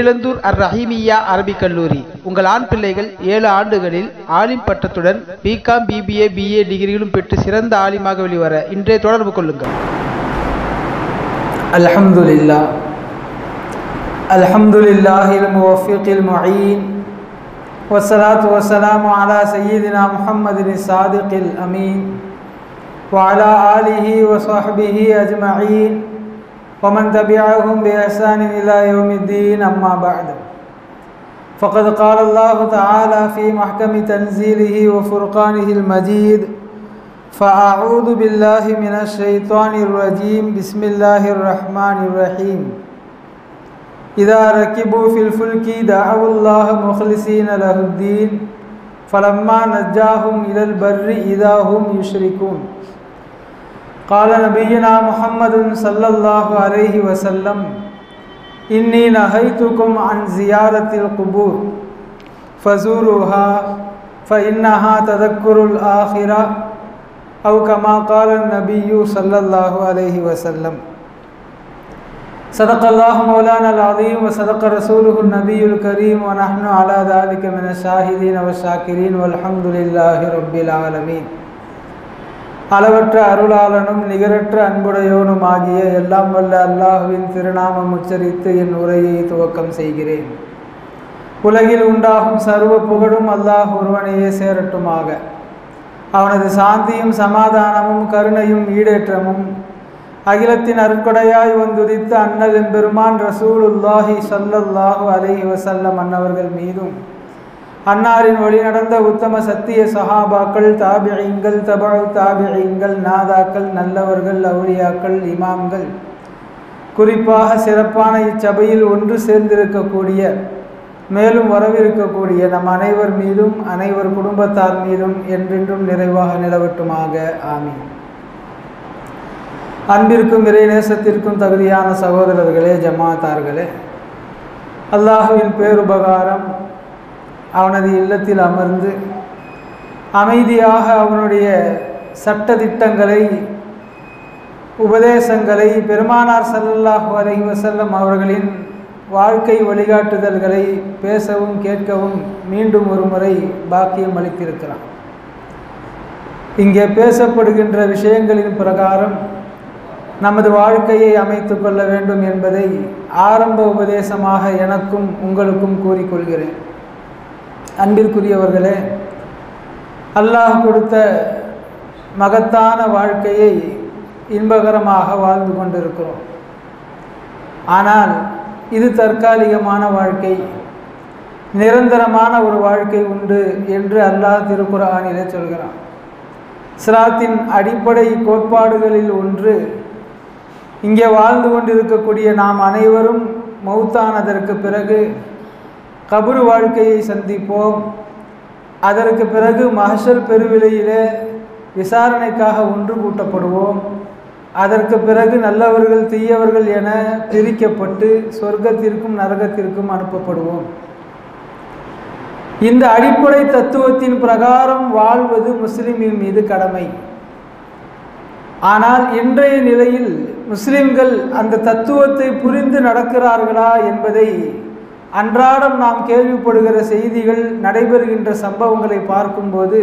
இளந்தூர் அர் ரஹீமியா அரபிக் கல்லூரி. உங்கள் ஆண் பிள்ளைகள் 7 ஆண்டுகளில் ஆலிம் பட்டத்துடன் பிகாம், பிபிஏ, பிஏ டிகிரிகளும் பெற்று சிறந்த ஆலிமாக வெளிவர இன்றே தொடர்பு கொள்ளுங்கள். அல்ஹம்துலில்லாஹ் அல்ஹம்துலில்லாஹில் முவஃபிகில் முஈன் வஸ்ஸலாத்து வஸ்ஸலாமு அலா சய்யிதினா முஹம்மதின் ஸாதிகில் அமீன் வ அலா ஆலிஹி வ ஸஹ்பிஹி அஜ்மஈன் ومن تبعهم بإحسان إلى يوم الدين أما بعد فقد قال الله تعالى في محكم تنزيله وفرقانه المجيد فأعوذ بالله من الشيطان الرجيم بسم الله الرحمن الرحيم إذا ركبوا في الفلك دعوا الله مخلصين له الدين فلما نجاهم إلى البر إذا هم يشركون قال نبينا محمد صلى الله عليه وسلم إني نهيتكم عن زيارة القبور فزوروها فإنها تذكر الآخرة أو كما قال النبي صلى الله عليه وسلم صدق الله مولانا العظيم وصدق رسوله النبي الكريم ونحن على ذلك من الشاهدين والشاكرين والحمد لله رب العالمين. அளவற்ற அருளாளனும் நிகரற்ற அன்புடையோனும் ஆகிய எல்லாம் வல்ல அல்லாஹுவின் திருநாமம் உச்சரித்து என் உரையை துவக்கம் செய்கிறேன். உலகில் உண்டாகும் சர்வ புகழும் அல்லாஹ் ஒருவனையே சேரட்டுமாக. அவனது சாந்தியும் சமாதானமும் கருணையும் ஈடேற்றமும் அகிலத்தின் அருட்கொடையாய் வந்துதித்த அண்ணல் எம்பெருமான் ரசூலுல்லாஹி ஸல்லல்லாஹு அலைஹி வஸல்லம் அன்னவர்கள் மீதும், அன்னாரின் வழி நடந்த உத்தம சத்திய சஹாபாக்கள், தாபிஈன்கள், தபஉ தாபிஈன்கள், நாதாக்கள், நல்லவர்கள், அவுலியாக்கள், இமாம்கள், குறிப்பாக சிறப்பான இச்சபையில் ஒன்று சேர்ந்திருக்கக்கூடிய மேலும் வரவிருக்கக்கூடிய நம் அனைவர் மீதும் அனைவர் குடும்பத்தார் மீதும் என்றென்றும் நிறைவாக நிலவட்டுமாக. ஆமீன். அன்பிற்கும் இறைநேசத்திற்கும் தகுதியான சகோதரர்களே, ஜமாத்தார்களே, அல்லாஹுவின் பேருபகாரம் அவனது இல்லத்தில் அமர்ந்து அமைதியாக அவனுடைய சட்ட திட்டங்களை, உபதேசங்களை, பெருமானார் ஸல்லல்லாஹு அலைஹி வஸல்லம் அவர்களின் வாழ்க்கை வழிகாட்டுதல்களை பேசவும் கேட்கவும் மீண்டும் ஒரு முறை பாக்கியம் அளித்திருக்கிறான். இங்கே பேசப்படுகின்ற விஷயங்களின் பிரகாரம் நமது வாழ்க்கையை அமைத்து கொள்ள வேண்டும் என்பதை ஆரம்ப உபதேசமாக எனக்கும் உங்களுக்கும் கூறிக்கொள்கிறேன். அன்பிற்குரியவர்களே, அல்லாஹ் கொடுத்த மகத்தான வாழ்க்கையை இன்பகரமாக வாழ்ந்து கொண்டிருக்கிறோம். ஆனால் இது தற்காலிகமான வாழ்க்கை, நிரந்தரமான ஒரு வாழ்க்கை உண்டு என்று அல்லாஹ் திருக்குர்ஆனிலே சொல்கிறான். இஸ்லாத்தின் அடிப்படை கோட்பாடுகளில் ஒன்று, இங்கே வாழ்ந்து கொண்டிருக்கக்கூடிய நாம் அனைவரும் மௌத்தானதற்கு பிறகு கபரு வாழ்க்கையை சந்திப்போம். அதற்கு பிறகு மஹ்ஷர் பெருவிலையிலே விசாரணைக்காக ஒன்று கூட்டப்படுவோம். அதற்கு பிறகு நல்லவர்கள் தீயவர்கள் என பிரிக்கப்பட்டு சொர்க்கத்திற்கும் நரகத்திற்கும் அனுப்பப்படுவோம். இந்த அடிப்படை தத்துவத்தின் பிரகாரம் வாழ்வது முஸ்லிமின் மீது கடமை. ஆனால் இன்றைய நிலையில் முஸ்லிம்கள் அந்த தத்துவத்தை புரிந்து நடக்கிறார்களா என்பதை அன்றாடம் நாம் கேள்விப்படுகிற செய்திகள், நடைபெறுகின்ற சம்பவங்களை பார்க்கும்போது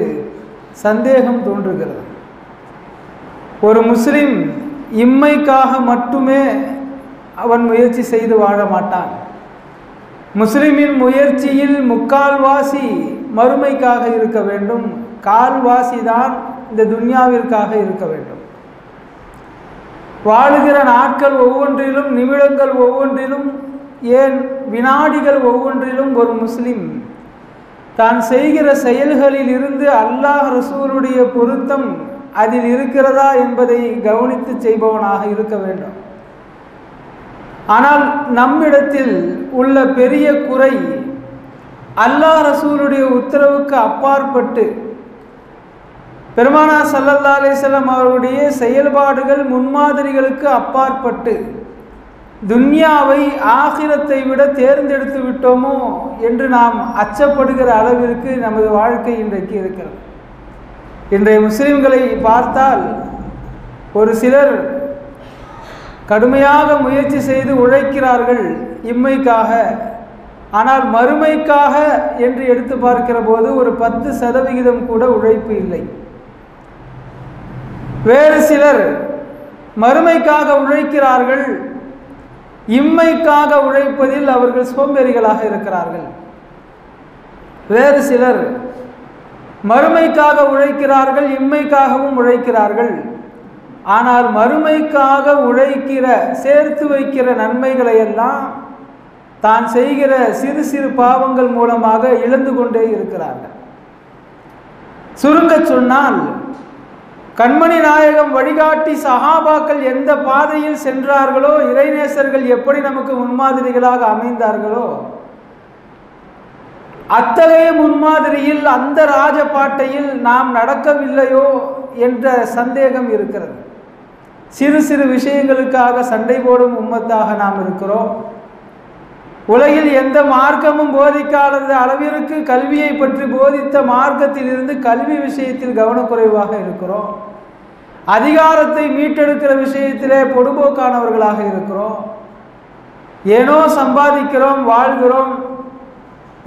சந்தேகம் தோன்றுகிறது. ஒரு முஸ்லிம் இம்மைக்காக மட்டுமே அவன் முயற்சி செய்து வாழ மாட்டான். முஸ்லிமின் முயற்சியில் முக்கால்வாசி மறுமைக்காக இருக்க வேண்டும், கால்வாசி தான் இந்த துன்யாவிற்காக இருக்க வேண்டும். வாழுகிற நாட்கள் ஒவ்வொன்றிலும், நிமிடங்கள் ஒவ்வொன்றிலும், ஏன் வினாடிகள் ஒவ்வொன்றிலும் ஒரு முஸ்லிம் தான் செய்கிற செயல்களில் இருந்து அல்லாஹ் ரசூலுடைய பொருத்தம் அதில் இருக்கிறதா என்பதை கவனித்து செய்பவனாக இருக்க வேண்டும். ஆனால் நம்மிடத்தில் உள்ள பெரிய குறை, அல்லாஹ் ரசூலுடைய உத்தரவுக்கு அப்பாற்பட்டு பெருமானார் ஸல்லல்லாஹு அலைஹி வஸல்லம் அவருடைய செயல்பாடுகள், முன்மாதிரிகளுக்கு அப்பாற்பட்டு துன்யாவை ஆகிரத்தை விட தேர்ந்தெடுத்து விட்டோமோ என்று நாம் அச்சப்படுகிற அளவிற்கு நமது வாழ்க்கை இன்றைக்கு இருக்கிறது. இன்றைய முஸ்லிம்களை பார்த்தால் ஒரு சிலர் கடுமையாக முயற்சி செய்து உழைக்கிறார்கள் இம்மைக்காக, ஆனால் மறுமைக்காக என்று எடுத்து பார்க்கிற போது ஒரு 10% கூட உழைப்பு இல்லை. வேறு சிலர் மறுமைக்காக உழைக்கிறார்கள், இம்மைக்காக உழைப்பதில் அவர்கள் சோம்பேறிகளாக இருக்கிறார்கள். வேறு சிலர் மறுமைக்காக உழைக்கிறார்கள், இம்மைக்காகவும் உழைக்கிறார்கள். ஆனால் மறுமைக்காக உழைக்கிற சேர்த்து வைக்கிற நன்மைகளை எல்லாம் தான் செய்கிற சிறு சிறு பாவங்கள் மூலமாக இழந்து கொண்டே இருக்கிறார்கள். சுருங்க சொன்னால், கண்மணி நாயகம் வழிகாட்டி சஹாபாக்கள் எந்த பாதையில் சென்றார்களோ, இறைநேசர்கள் எப்படி நமக்கு முன்மாதிரிகளாக அமைந்தார்களோ, அத்தகைய முன்மாதிரியில் அந்த ராஜபாட்டையில் நாம் நடக்கவில்லையோ என்ற சந்தேகம் இருக்கிறது. சிறு சிறு விஷயங்களுக்காக சண்டை போடும் உம்மத்தாக நாம் இருக்கிறோம். உலகில் எந்த மார்க்கமும் போதிக்காத அளவிற்கு கல்வியை பற்றி போதித்த மார்க்கத்தில் இருந்து கல்வி விஷயத்தில் கவனக்குறைவாக இருக்கிறோம். அதிகாரத்தை மீட்டெடுக்கிற விஷயத்திலே பொடுபோக்கானவர்களாக இருக்கிறோம். ஏனோ சம்பாதிக்கிறோம், வாழ்கிறோம்.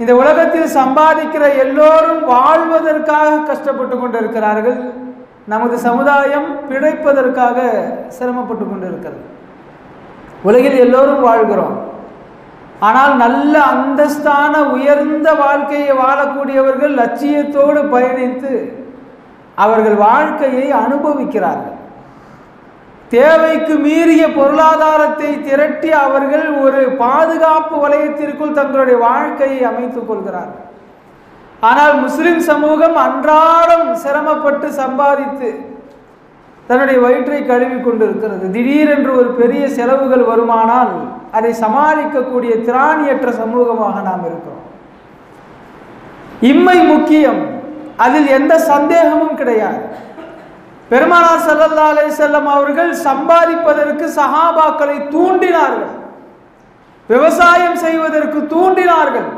இந்த உலகத்தில் சம்பாதிக்கிற எல்லோரும் வாழ்வதற்காக கஷ்டப்பட்டு கொண்டிருக்கிறார்கள். நமது சமுதாயம் பிழைப்பதற்காக சிரமப்பட்டு கொண்டிருக்கிறது. உலகில் எல்லோரும் வாழ்கிறோம், ஆனால் நல்ல அந்தஸ்தான உயர்ந்த வாழ்க்கையை வாழக்கூடியவர்கள் லட்சியத்தோடு பயணித்து அவர்கள் வாழ்க்கையை அனுபவிக்கிறார்கள். தேவைக்கு மீறிய பொருளாதாரத்தை திரட்டி அவர்கள் ஒரு பாதுகாப்பு வலயத்திற்குள் தங்களுடைய வாழ்க்கையை அமைத்துக் கொள்கிறார்கள். ஆனால் முஸ்லிம் சமூகம் அன்றாடம் சிரமப்பட்டு சம்பாதித்து தன்னுடைய வயிற்றை கழுவி கொண்டிருக்கிறது. திடீரென்று ஒரு பெரிய செலவுகள் வருமானால் அதை சமாளிக்கக்கூடிய திராணியற்ற சமூகமாக நாம் இருக்கிறோம். இம்மை முக்கியம், அதில் எந்த சந்தேகமும் கிடையாது. பெருமானார் ஸல்லல்லாஹு அலைஹி வஸல்லம் அவர்கள் சம்பாதிப்பதற்கு சஹாபாக்களை தூண்டினார்கள், விவசாயம் செய்வதற்கு தூண்டினார்கள்.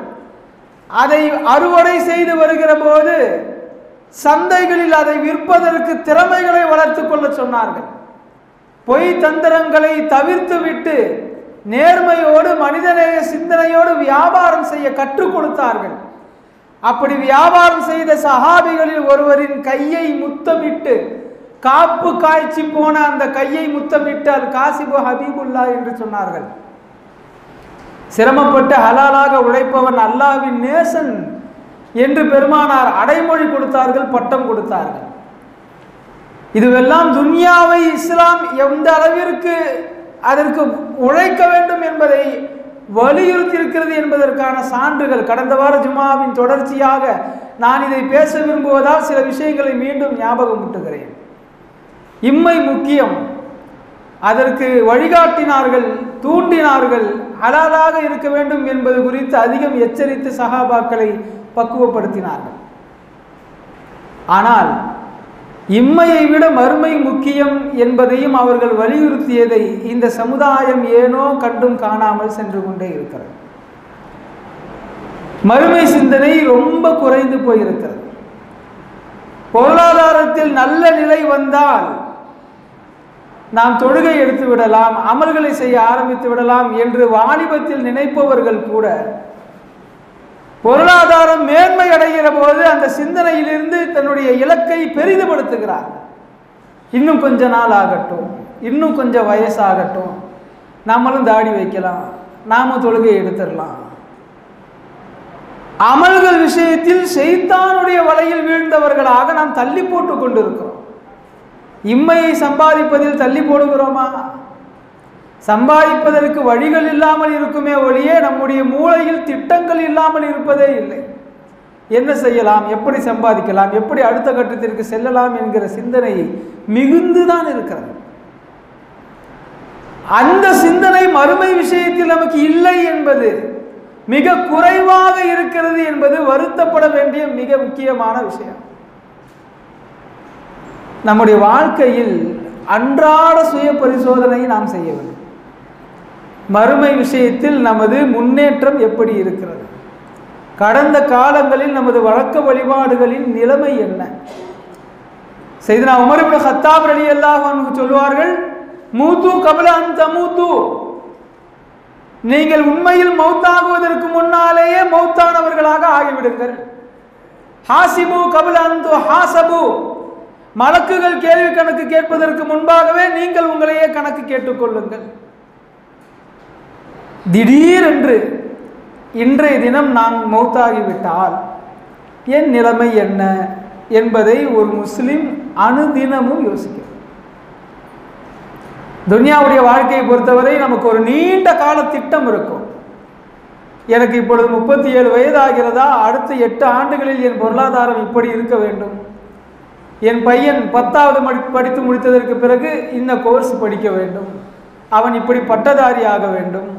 அதை அறுவடை செய்து வருகிற போது சந்தைகளில் அதை விற்பதற்கு திறமைகளை வளர்த்து கொள்ள சொன்னார்கள். பொய் தந்திரங்களை தவிர்த்து விட்டு நேர்மையோடு மனிதநேய சிந்தனையோடு வியாபாரம் செய்ய கற்றுக் கொடுத்தார்கள். அப்படி வியாபாரம் செய்த சஹாபிகளில் ஒருவரின் கையை முத்தமிட்டு, காப்பு காய்ச்சி போன அந்த கையை முத்தமிட்டால் காசிபு ஹபீபுல்லா என்று சொன்னார்கள். சிரமப்பட்டு ஹலாலாக உழைப்பவன் அல்லாஹ்வின் நேசன் என்று பெருமானார் அடைமொழி கொடுத்தார்கள், பட்டம் கொடுத்தார்கள். இதுவெல்லாம் துன்யாவை இஸ்லாம் எந்த அளவிற்கு அதற்கு உழைக்க வேண்டும் என்பதை வலியுறுத்தி இருக்கிறது என்பதற்கான சான்றுகள். கடந்த வார ஜுமாவின் தொடர்ச்சியாக நான் இதை பேச விரும்புவதால் சில விஷயங்களை மீண்டும் ஞாபகம் ஊட்டுகிறேன். இம்மை முக்கியம், அதற்கு வழிகாட்டினார்கள், தூண்டினார்கள். ஹலாலாக இருக்க வேண்டும் என்பது குறித்து அதிகம் எச்சரித்து சஹாபாக்களை பக்குவப்படுத்தினார்கள். ஆனால் இம்மையை விட மறுமை முக்கியம் என்பதையும் அவர்கள் வலியுறுத்தியதை இந்த சமுதாயம் ஏனோ கண்டும் காணாமல் சென்று கொண்டே இருக்கிறது. மறுமை சிந்தனை ரொம்ப குறைந்து போயிருக்கிறது. பொருளாதாரத்தில் நல்ல நிலை வந்தால் நாம் தொழுகை எடுத்து விடலாம், அமல்களை செய்ய ஆரம்பித்து விடலாம் என்று வாலிபத்தில் நினைப்பவர்கள் கூட பொருளாதாரம் மேன்மை அடைகிற போது அந்த சிந்தனையிலிருந்து தன்னுடைய இலக்கை பெரிதுபடுத்துகிறார். இன்னும் கொஞ்ச நாள் ஆகட்டும், இன்னும் கொஞ்சம் வயசாகட்டும், நாமளும் தாடி வைக்கலாம், நாம தொழுகை எடுத்துடலாம். அமல்கள் விஷயத்தில் ஷைத்தானுடைய வலையில் வீழ்ந்தவர்களாக நாம் தள்ளி போட்டு கொண்டிருக்கிறோம். இம்மையை சம்பாதிப்பதில் தள்ளி போடுகிறோமா? சம்பாதிப்பதற்கு வழிகள் இல்லாமல் இருக்குமே ஒழிய நம்முடைய மூளையில் திட்டங்கள் இல்லாமல் இருப்பதே இல்லை. என்ன செய்யலாம், எப்படி சம்பாதிக்கலாம், எப்படி அடுத்த கட்டத்திற்கு செல்லலாம் என்கிற சிந்தனை மிகுந்துதான் இருக்கிறது. அந்த சிந்தனை மறுமை விஷயத்தில் நமக்கு இல்லை என்பது, மிக குறைவாக இருக்கிறது என்பது வருத்தப்பட வேண்டிய மிக முக்கியமான விஷயம். நம்முடைய வாழ்க்கையில் அன்றாட சுய பரிசோதனை நாம் செய்ய வேண்டும். மறுமை விஷயத்தில் நமது முன்னேற்றம் எப்படி இருக்கிறது? கடந்த காலங்களில் நமது வழக்க வழிபாடுகளின் நிலைமை என்ன? சையதுனா உமர் இப்னு கத்தாப் ரலியல்லாஹு அன்ஹு சொல்வார்கள், மூது கப்ல அன் தமூது, நீங்கள் உண்மையில் மௌத்தாகுவதற்கு முன்னாலேயே மௌத்தானவர்களாக ஆகிவிடுங்கள். ஹாசிபு கபில அந்து ஹாசபு, மலக்குகள் கேள்வி கணக்கு கேட்பதற்கு முன்பாகவே நீங்கள் உங்களையே கணக்கு கேட்டுக்கொள்ளுங்கள். திடீரென்று இன்றைய தினம் நான் மௌத்தாகிவிட்டால் என் நிலைமை என்ன என்பதை ஒரு முஸ்லிம் அனுதினமும் யோசிக்கிறார். துன்யாவுடைய வாழ்க்கையை பொறுத்தவரை நமக்கு ஒரு நீண்ட கால திட்டம் இருக்கும். எனக்கு இப்பொழுது 37 வயது ஆகிறதா, அடுத்த 8 ஆண்டுகளில் என் பொருளாதாரம் இப்படி இருக்க வேண்டும், என் பையன் 10வது படித்து முடித்ததற்கு பிறகு இந்த கோர்ஸ் படிக்க வேண்டும், அவன் இப்படி பட்டதாரி ஆக வேண்டும்,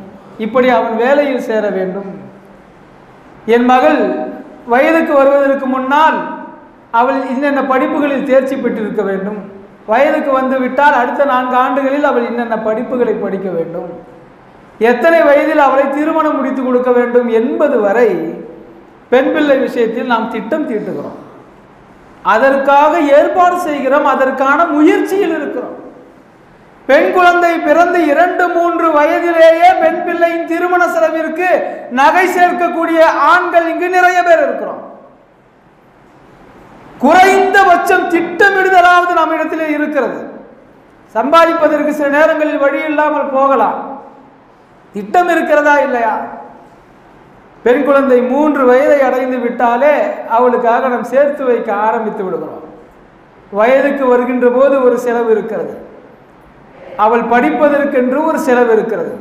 இப்படி அவன் வேலையில் சேர வேண்டும், என் மகள் வயதுக்கு வருவதற்கு முன்னால் அவள் இன்னென்ன படிப்புகளில் தேர்ச்சி பெற்றிருக்க வேண்டும், வயதுக்கு வந்து விட்டால் அடுத்த 4 ஆண்டுகளில் அவள் இன்னென்ன படிப்புகளை படிக்க வேண்டும், எத்தனை வயதில் அவளை திருமணம் முடித்து கொடுக்க வேண்டும் என்பது வரை பெண் பிள்ளை விஷயத்தில் நாம் திட்டம் தீட்டுகிறோம். அதற்காக ஏற்பாடு செய்கிறோம், அதற்கான முயற்சியில் இருக்கிறோம். பெண் குழந்தை பிறந்து 2-3 வயதிலேயே பெண் பிள்ளையின் திருமண செலவிற்கு நகை சேர்க்கக்கூடிய ஆண்கள் இங்கு நிறைய பேர் இருக்கிறோம். குறைந்தபட்சம் திட்டமிடுதலாவது நம்மிடத்திலே இருக்கிறது. சம்பாதிப்பதற்கு சில நேரங்களில் வழி இல்லாமல் போகலாம், திட்டம் இருக்கிறதா இல்லையா? பெண் குழந்தை 3 வயதை அடைந்து விட்டாலே அவளுக்காக நாம் சேர்த்து வைக்க ஆரம்பித்து விடுகிறோம். வயதுக்கு வருகின்ற போது ஒரு செலவு இருக்கிறது, அவள் படிப்பதற்கென்று ஒரு செலவு இருக்கிறது,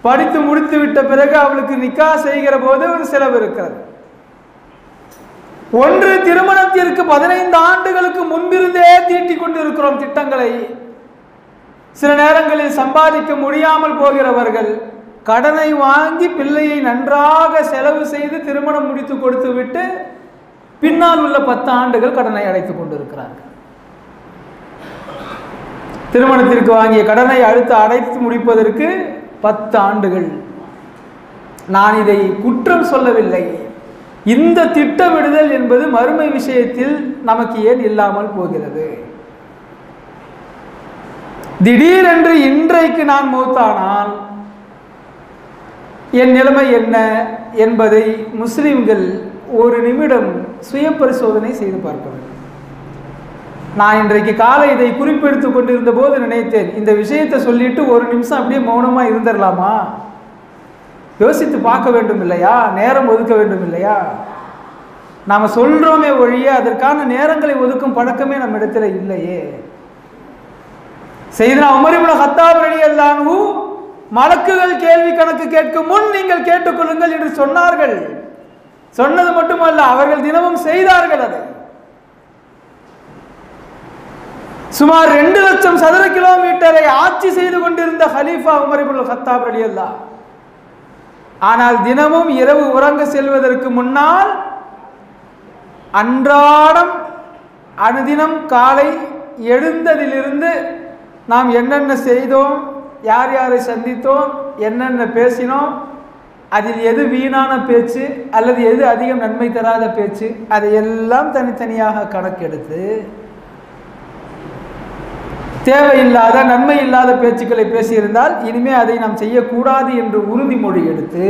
படித்து முடித்து விட்ட பிறகு அவளுக்கு நிக்கா செய்கிற போது ஒரு செலவு இருக்கிறது. ஒன்று திருமணத்திற்கு 15 ஆண்டுகளுக்கு முன்பிருந்தே தீட்டிக் கொண்டிருக்கிறோம் திட்டங்களை. சில நேரங்களில் சம்பாதிக்க முடியாமல் போகிறவர்கள் கடனை வாங்கி பிள்ளையை நன்றாக செலவு செய்து திருமணம் முடித்து கொடுத்து விட்டு பின்னால் உள்ள 10 ஆண்டுகள் கடனை அடைத்துக் கொண்டிருக்கிறார்கள். திருமணத்திற்கு வாங்கிய கடனை அடுத்து அடைத்து முடிப்பதற்கு 10 ஆண்டுகள். நான் இதை குற்றம் சொல்லவில்லை. இந்த திட்டமிடுதல் என்பது மறுமை விஷயத்தில் நமக்கு ஏன் இல்லாமல் போகிறது? திடீரென்று இன்றைக்கு நான் மௌத்தானால் என் நிலைமை என்ன என்பதை முஸ்லிம்கள் ஒரு நிமிடம் சுய பரிசோதனை செய்து பார்க்க வேண்டும். நான் இன்றைக்கு காலை இதை குறிப்பெடுத்து கொண்டிருந்த போது நினைத்தேன், இந்த விஷயத்தை சொல்லிட்டு ஒரு நிமிஷம் அப்படியே மௌனமா இருந்துடலாமா? யோசித்து பார்க்க வேண்டும் இல்லையா? நேரம் ஒதுக்க வேண்டும் இல்லையா? நாம சொல்றோமே ஒழிய அதற்கான நேரங்களை ஒதுக்கும் பழக்கமே நம்ம இடத்துல இல்லையே. செய்தனா உமர் இப்னு கத்தாப் ரலியல்லாஹு அன்ஹு மலக்குகள் கேள்வி கணக்கு கேட்கும் முன் நீங்கள் கேட்டுக்கொள்ளுங்கள் என்று சொன்னார்கள். சொன்னது மட்டுமல்ல, அவர்கள் தினமும் செய்தார்கள். அதை சுமார் 2 லட்சம் சதுர கிலோமீட்டரை ஆட்சி செய்து கொண்டிருந்த ஹலீஃபா உமர் இப்னு கத்தாப் ரலியல்லாஹு. ஆனால் தினமும் இரவு உறங்க செல்வதற்கு முன்னால் அன்றாடம் அனுதினம் காலை எழுந்ததிலிருந்து நாம் என்னென்ன செய்தோம், யார் யாரை சந்தித்தோம், என்னென்ன பேசினோம், அதில் எது வீணான பேச்சு அல்லது எது அதிகம் நன்மை தராத பேச்சு, அதையெல்லாம் தனித்தனியாக கணக்கெடுத்து தேவையில்லாத நன்மை இல்லாத பேச்சுக்களை பேசியிருந்தால் இனிமே அதை நாம் செய்யக்கூடாது என்று உறுதிமொழி எடுத்து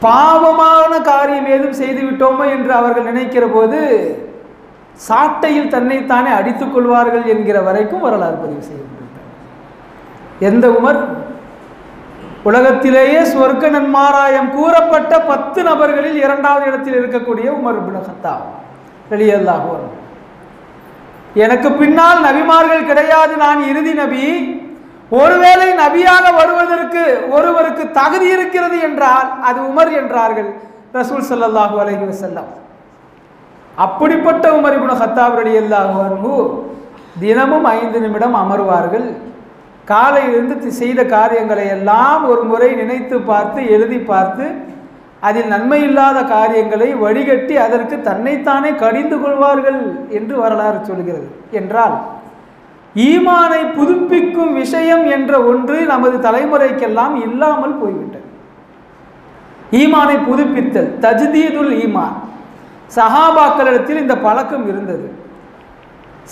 பாவமான காரியம் ஏதும் செய்து விட்டோமோ என்று அவர்கள் நினைக்கிற போது சாட்டையில் தன்னைத்தானே அடித்துக் கொள்வார்கள் என்கிற வரைக்கும் வரலாறு பதிவு செய்யப்பட்டிருக்கிறார். எந்த உமர்? உலகத்திலேயே சொர்க்க நன்மாராயம் கூறப்பட்ட 10 நபர்களில் 2வது இடத்தில் இருக்கக்கூடிய உமர் இப்னு கத்தாப் ரலியல்லாஹு அன்ஹு. எனக்கு பின்னால் நபிமார்கள் கிடையாது, நான் இறுதி நபி. ஒருவேளை நபியாக வருவதற்கு ஒருவருக்கு தகுதி இருக்கிறது என்றால் அது உமர் என்றார்கள் ரசூல் ஸல்லல்லாஹு அலைஹி வஸல்லம். அப்படிப்பட்ட உமர் இப்னு கத்தாப் ரலியல்லாஹு அன்ஹு தினமும் 5 நிமிடம் அமர்வார்கள். காலையிலிருந்து செய்த காரியங்களை எல்லாம் ஒரு முறை நினைத்து பார்த்து எழுதி பார்த்து அதில் நன்மை இல்லாத காரியங்களை வடிகட்டி அதற்கு தன்னைத்தானே கடிந்து கொள்வார்கள் என்று வரலாறு சொல்கிறது. என்றால் ஈமானை புதுப்பிக்கும் விஷயம் என்ற ஒன்று நமது தலைமுறைக்கெல்லாம் இல்லாமல் போய்விட்டது. ஈமானை புதுப்பித்தல், தஜ்தீதுல் ஈமான், சஹாபாக்களிடத்தில் இந்த பழக்கம் இருந்தது.